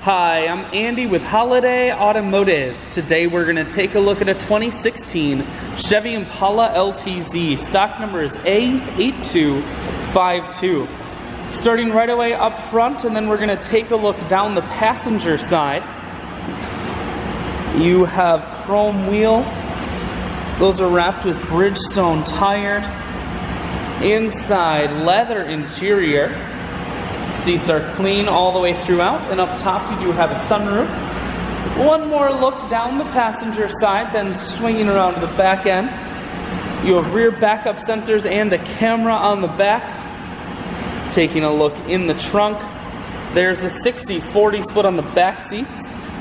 Hi, I'm Andy with Holiday Automotive. Today we're going to take a look at a 2016 Chevy Impala LTZ. Stock number is A8252. Starting right away up front, and then we're going to take a look down the passenger side. You have chrome wheels. Those are wrapped with Bridgestone tires. Inside, leather interior. Seats are clean all the way throughout, and up top you do have a sunroof. One more look down the passenger side, then swinging around to the back end. You have rear backup sensors and a camera on the back. Taking a look in the trunk, there's a 60-40 split on the back seats,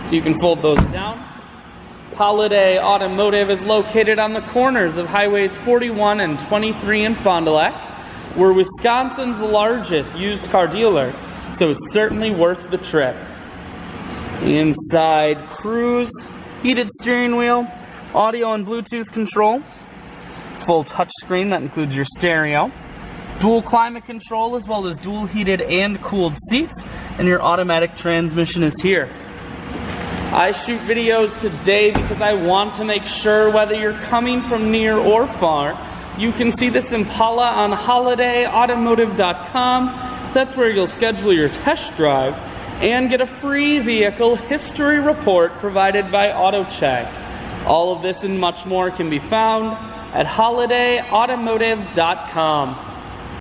so you can fold those down. Holiday Automotive is located on the corners of Highways 41 and 23 in Fond du Lac. We're Wisconsin's largest used car dealer, so it's certainly worth the trip. Inside, cruise, heated steering wheel, audio and Bluetooth controls, full touchscreen that includes your stereo, dual climate control as well as dual heated and cooled seats, and your automatic transmission is here. I shoot videos today because I want to make sure whether you're coming from near or far, you can see this Impala on holidayautomotive.com. That's where you'll schedule your test drive and get a free vehicle history report provided by AutoCheck. All of this and much more can be found at holidayautomotive.com.